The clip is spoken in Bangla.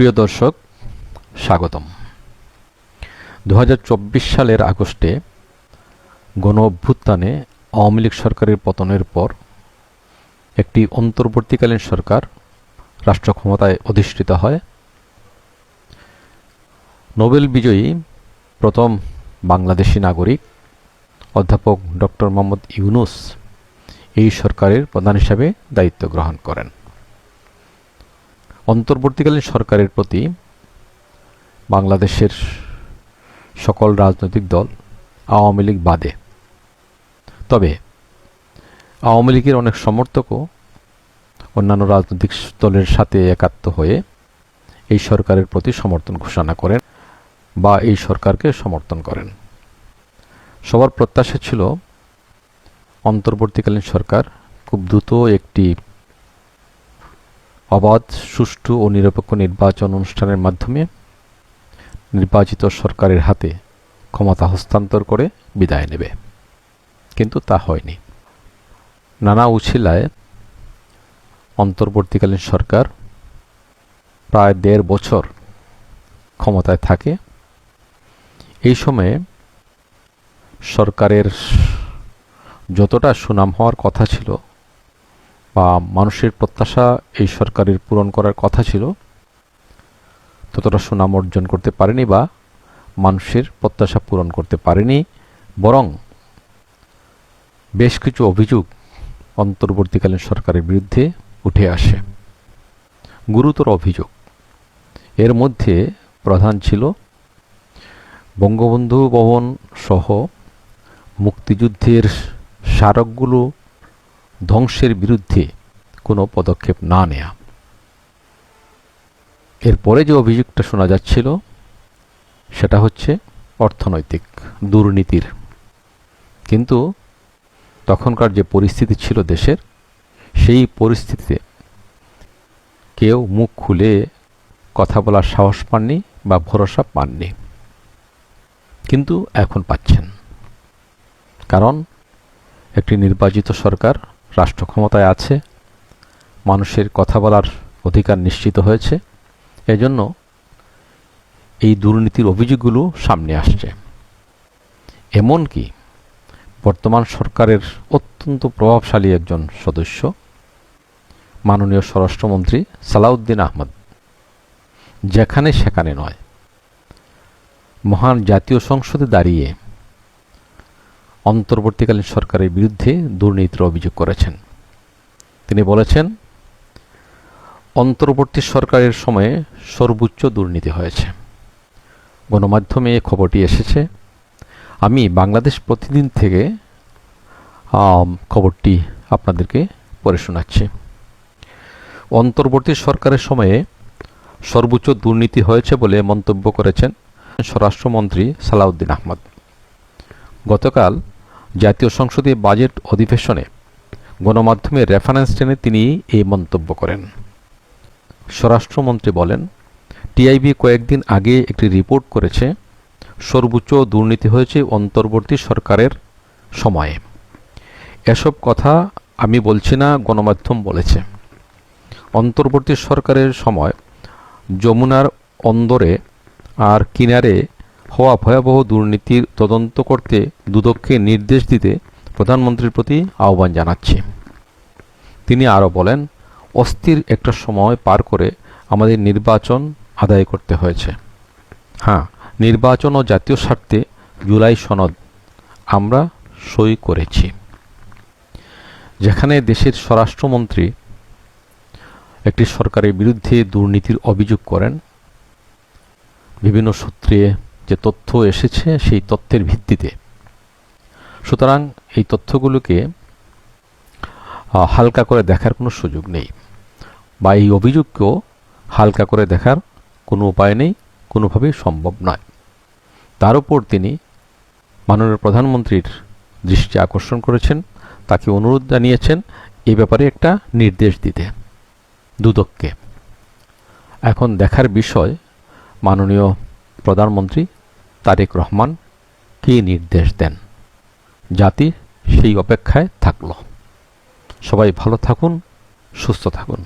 প্রিয় দর্শক, স্বাগতম। 2024 সালের আগস্টে গণ অভ্যুত্থানে আওয়ামী লীগ সরকারের পতনের পর একটি অন্তর্বর্তীকালীন সরকার রাষ্ট্র ক্ষমতায় অধিষ্ঠিত হয়। নোবেল বিজয়ী প্রথম বাংলাদেশি নাগরিক অধ্যাপক ডক্টর মোহাম্মদ ইউনূস এই সরকারের প্রধান হিসাবে দায়িত্ব গ্রহণ করেন। অন্তর্বর্তীকালীন সরকারের প্রতি বাংলাদেশের সকল রাজনৈতিক দল, আওয়ামী লীগ বাদে, তবে আওয়ামী লীগের অনেক সমর্থকও অন্যান্য রাজনৈতিক দলের সাথে একাত্ম হয়ে এই সরকারের প্রতি সমর্থন ঘোষণা করেন বা এই সরকারকে সমর্থন করেন। সবার প্রত্যাশা ছিল অন্তর্বর্তীকালীন সরকার খুব দ্রুত একটি অবাধ, সুষ্ঠু ও নিরপেক্ষ নির্বাচন অনুষ্ঠানের মাধ্যমে নির্বাচিত সরকারের হাতে ক্ষমতা হস্তান্তর করে বিদায় নেবে, কিন্তু তা হয়নি। নানা উছিলায় অন্তর্বর্তীকালীন সরকার প্রায় ১.৫ বছর ক্ষমতায় থাকে। এই সময়ে সরকারের যতটা সুনাম হওয়ার কথা ছিল বা মানুষের প্রত্যাশা এই সরকারের পূরণ করার কথা ছিল, ততটা সুনাম অর্জন করতে পারেনি বা মানুষের প্রত্যাশা পূরণ করতে পারেনি। বরং বেশ কিছু অভিযোগ অন্তর্বর্তীকালীন সরকারের বিরুদ্ধে উঠে আসে, গুরুতর অভিযোগ। এর মধ্যে প্রধান ছিল বঙ্গবন্ধু ভবন সহ মুক্তিযুদ্ধের স্মারকগুলো ধ্বংসের বিরুদ্ধে কোনো পদক্ষেপ না নেয়া। এরপরে যে অভিযোগটা শোনা যাচ্ছিল সেটা হচ্ছে অর্থনৈতিক দুর্নীতির। কিন্তু তখনকার যে পরিস্থিতি ছিল দেশের, সেই পরিস্থিতিতে কেউ মুখ খুলে কথা বলার সাহস পাননি বা ভরসা পাননি, কিন্তু এখন পাচ্ছেন। কারণ একটি নির্বাচিত সরকার রাষ্ট্র ক্ষমতায় আছে, মানুষের কথা বলার অধিকার নিশ্চিত হয়েছে। এজন্য এই দুর্নীতির অভিযোগগুলো সামনে আসছে। এমনকি বর্তমান সরকারের অত্যন্ত প্রভাবশালী একজন সদস্য, মাননীয় স্বরাষ্ট্রমন্ত্রী সালাউদ্দিন আহমেদ, যেখানে সেখানে নয়, মহান জাতীয় সংসদে দাঁড়িয়ে অন্তর্বর্তীকালীন সরকারের বিরুদ্ধে দুর্নীতির অভিযোগ করেছেন। তিনি বলেছেন, অন্তর্বর্তী সরকারের সময়ে সর্বোচ্চ দুর্নীতি হয়েছে। গণমাধ্যমে এই খবরটি এসেছে। আমি বাংলাদেশ প্রতিদিন থেকে খবরটি আপনাদেরকে পড়ে শোনাচ্ছি। অন্তর্বর্তী সরকারের সময়ে সর্বোচ্চ দুর্নীতি হয়েছে বলে মন্তব্য করেছেন স্বরাষ্ট্রমন্ত্রী সালাউদ্দিন আহমেদ। গতকাল জাতীয় সংসদে বাজেট অধিবেশনে গণমাধ্যমের রেফারেন্স টেনে তিনি এই মন্তব্য করেন। স্বরাষ্ট্রমন্ত্রী বলেন, টিআইবি কয়েকদিন আগে একটি রিপোর্ট করেছে সর্বোচ্চ দুর্নীতি হয়েছে অন্তর্বর্তী সরকারের সময়ে। এসব কথা আমি বলছি না, গণমাধ্যম বলেছে। অন্তর্বর্তী সরকারের সময় যমুনার অন্দরে আর কিনারে হওয়া ভয়াবহ দুর্নীতির তদন্ত করতে দুদককে নির্দেশ দিতে প্রধানমন্ত্রীর প্রতি আহ্বান জানাচ্ছি। তিনি আরও বলেন, অস্থির একটা সময় পার করে আমাদের নির্বাচন আদায় করতে হয়েছে। হ্যাঁ, নির্বাচন ও জাতীয় স্বার্থে জুলাই সনদ আমরা সই করেছি। যেখানে দেশের স্বরাষ্ট্রমন্ত্রী একটি সরকারের বিরুদ্ধে দুর্নীতির অভিযোগ করেন, বিভিন্ন সূত্রে যে তথ্য এসেছে সেই তথ্যের ভিত্তিতে, সুতরাং এই তথ্যগুলোকে হালকা করে দেখার কোনো সুযোগ নেই বা এই অভিযোগকেও হালকা করে দেখার কোনো উপায় নেই, কোনোভাবেই সম্ভব নয়। তার উপর তিনি মাননীয় প্রধানমন্ত্রীর দৃষ্টি আকর্ষণ করেছেন, তাকে অনুরোধ জানিয়েছেন এই ব্যাপারে একটা নির্দেশ দিতে দুদককে। এখন দেখার বিষয় মাননীয় প্রধানমন্ত্রী তারেক রহমান কী নির্দেশ দেন। জাতি সেই অপেক্ষায় থাকল। সবাই ভালো থাকুন, সুস্থ থাকুন।